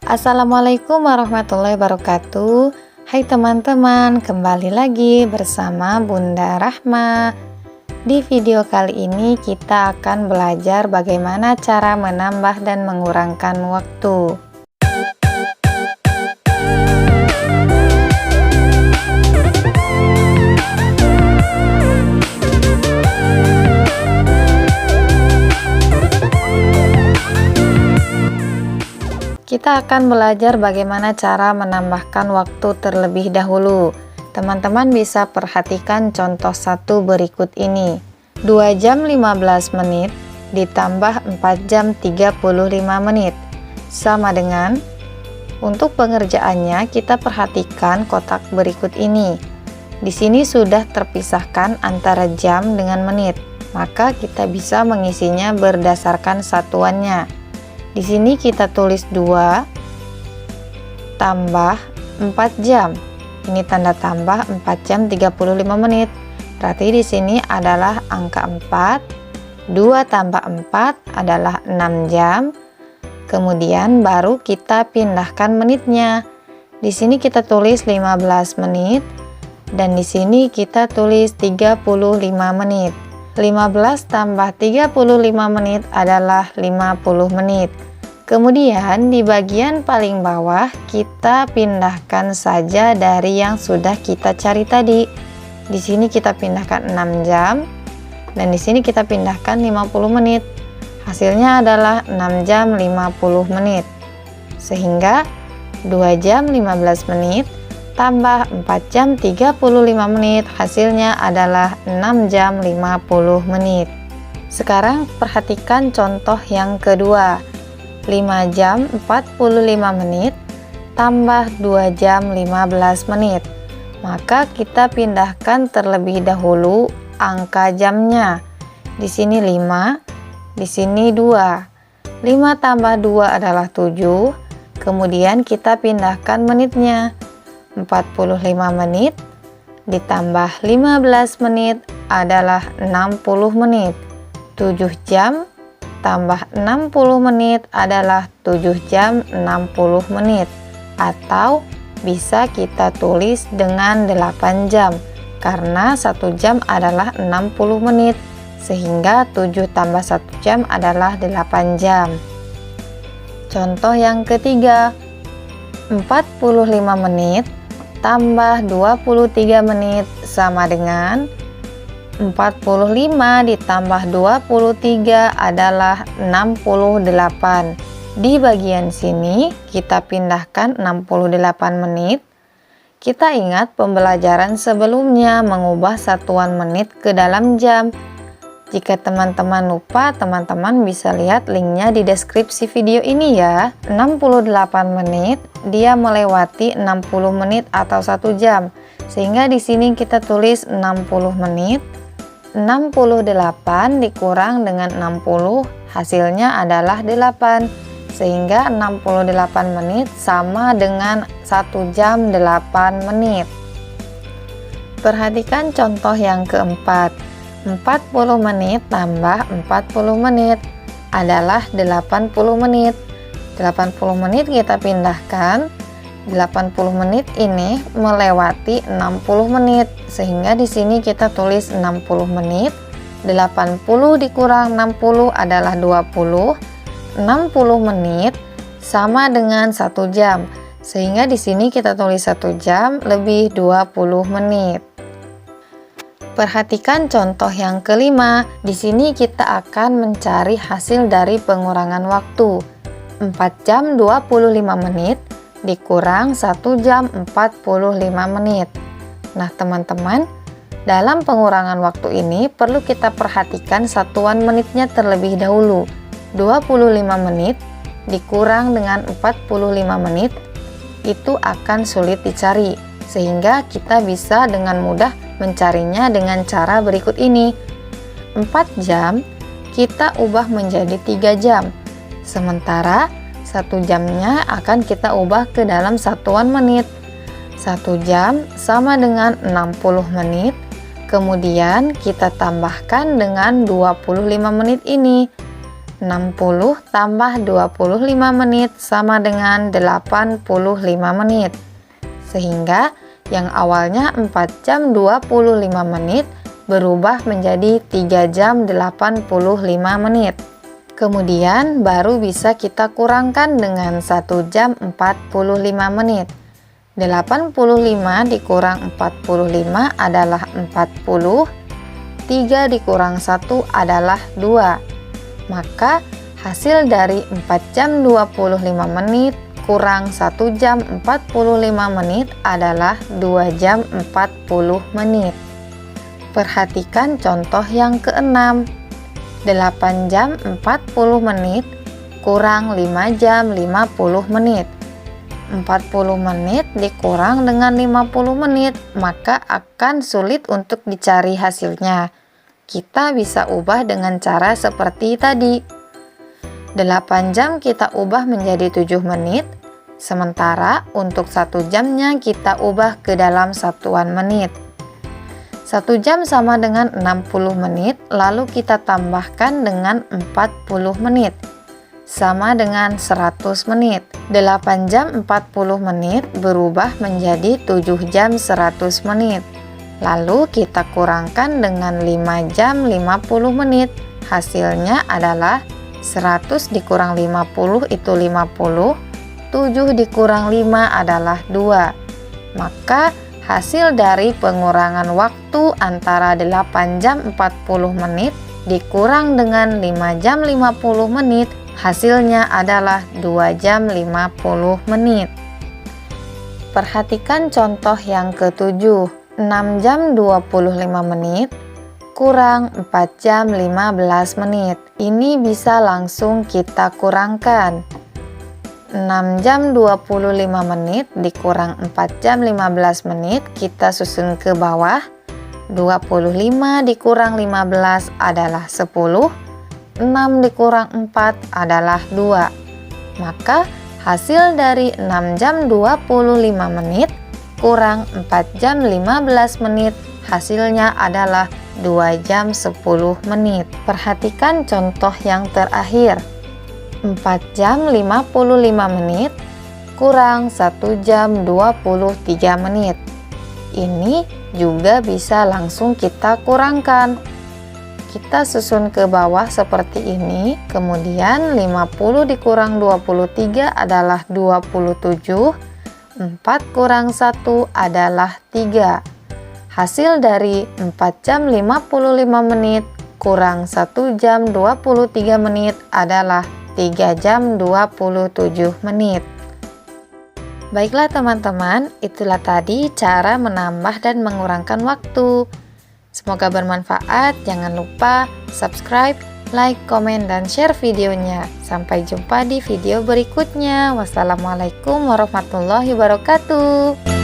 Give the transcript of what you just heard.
Assalamualaikum warahmatullahi wabarakatuh. Hai teman-teman, kembali lagi bersama Bunda Rahma. Di video kali ini kita akan belajar bagaimana cara menambah dan mengurangkan waktu. Kita akan belajar bagaimana cara menambahkan waktu terlebih dahulu. Teman-teman bisa perhatikan contoh satu berikut ini. 2 jam 15 menit ditambah 4 jam 35 menit. Sama dengan, untuk pengerjaannya kita perhatikan kotak berikut ini. Di sini sudah terpisahkan antara jam dengan menit. Maka kita bisa mengisinya berdasarkan satuannya. Di sini kita tulis 2 tambah 4 jam. Ini tanda tambah 4 jam 35 menit. Berarti di sini adalah angka 4. 2 tambah 4 adalah 6 jam. Kemudian baru kita pindahkan menitnya. Di sini kita tulis 15 menit dan di sini kita tulis 35 menit. 15 tambah 35 menit adalah 50 menit. Kemudian di bagian paling bawah kita pindahkan saja dari yang sudah kita cari tadi. Di sini kita pindahkan 6 jam dan di sini kita pindahkan 50 menit. Hasilnya adalah 6 jam 50 menit. Sehingga 2 jam 15 menit tambah 4 jam 35 menit hasilnya adalah 6 jam 50 menit. Sekarang perhatikan contoh yang kedua. 5 jam 45 menit tambah 2 jam 15 menit. Maka kita pindahkan terlebih dahulu angka jamnya. Di sini 5, di sini 2. 5 tambah 2 adalah 7. Kemudian kita pindahkan menitnya. 45 menit ditambah 15 menit adalah 60 menit. 7 jam tambah 60 menit adalah 7 jam 60 menit. Atau bisa kita tulis dengan 8 jam karena 1 jam adalah 60 menit. Sehingga 7 tambah 1 jam adalah 8 jam. Contoh yang ketiga. 45 menit tambah 23 menit sama dengan 45 ditambah 23 adalah 68. Di bagian sini kita pindahkan 68 menit. Kita ingat pembelajaran sebelumnya mengubah satuan menit ke dalam jam. Jika teman-teman lupa, teman-teman bisa lihat linknya di deskripsi video ini ya. 68 menit dia melewati 60 menit atau 1 jam. Sehingga di sini kita tulis 60 menit. 68 dikurang dengan 60 hasilnya adalah 8. Sehingga 68 menit sama dengan 1 jam 8 menit. Perhatikan contoh yang keempat. 40 menit tambah 40 menit adalah 80 menit. 80 menit kita pindahkan. 80 menit ini melewati 60 menit. Sehingga di sini kita tulis 60 menit. 80 dikurang 60 adalah 20. 60 menit sama dengan 1 jam. Sehingga di sini kita tulis 1 jam lebih 20 menit. Perhatikan contoh yang kelima. Di sini kita akan mencari hasil dari pengurangan waktu. 4 jam 25 menit dikurang 1 jam 45 menit. Nah, teman-teman, dalam pengurangan waktu ini perlu kita perhatikan satuan menitnya terlebih dahulu. 25 menit dikurang dengan 45 menit itu akan sulit dicari. Sehingga kita bisa dengan mudah mencarinya dengan cara berikut ini. 4 jam kita ubah menjadi 3 jam. Sementara 1 jamnya akan kita ubah ke dalam satuan menit. 1 jam sama dengan 60 menit. Kemudian kita tambahkan dengan 25 menit ini. 60 tambah 25 menit sama dengan 85 menit. Sehingga yang awalnya 4 jam 25 menit berubah menjadi 3 jam 85 menit. Kemudian baru bisa kita kurangkan dengan 1 jam 45 menit. 85 dikurang 45 adalah 40, 3 dikurang 1 adalah 2. Maka hasil dari 4 jam 25 menit kurang 1 jam 45 menit adalah 2 jam 40 menit. Perhatikan contoh yang keenam. 8 jam 40 menit kurang 5 jam 50 menit. 40 menit dikurang dengan 50 menit, maka akan sulit untuk dicari hasilnya. Kita bisa ubah dengan cara seperti tadi. 8 jam kita ubah menjadi 7 menit, sementara untuk 1 jamnya kita ubah ke dalam satuan menit. 1 jam sama dengan 60 menit, lalu kita tambahkan dengan 40 menit, sama dengan 100 menit. 8 jam 40 menit berubah menjadi 7 jam 100 menit. Lalu kita kurangkan dengan 5 jam 50 menit. Hasilnya adalah 100 dikurang 50 itu 50, 7 dikurang 5 adalah 2. Maka hasil dari pengurangan waktu antara 8 jam 40 menit dikurang dengan 5 jam 50 menit, hasilnya adalah 2 jam 50 menit. Perhatikan contoh yang ketujuh. 6 jam 25 menit kurang 4 jam 15 menit. Ini bisa langsung kita kurangkan. 6 jam 25 menit dikurang 4 jam 15 menit, kita susun ke bawah. 25 dikurang 15 adalah 10, 6 dikurang 4 adalah 2. Maka hasil dari 6 jam 25 menit kurang 4 jam 15 menit, hasilnya adalah 2 jam 10 menit. Perhatikan contoh yang terakhir. 4 jam 55 menit kurang 1 jam 23 menit. Ini juga bisa langsung kita kurangkan. Kita susun ke bawah seperti ini, kemudian 50 dikurang 23 adalah 27, 4 kurang 1 adalah 3. Hasil dari 4 jam 55 menit kurang 1 jam 23 menit adalah 3 jam 27 menit. Baiklah teman-teman, itulah tadi cara menambah dan mengurangkan waktu. Semoga bermanfaat. Jangan lupa subscribe, like, komen, dan share videonya. Sampai jumpa di video berikutnya. Wassalamualaikum warahmatullahi wabarakatuh.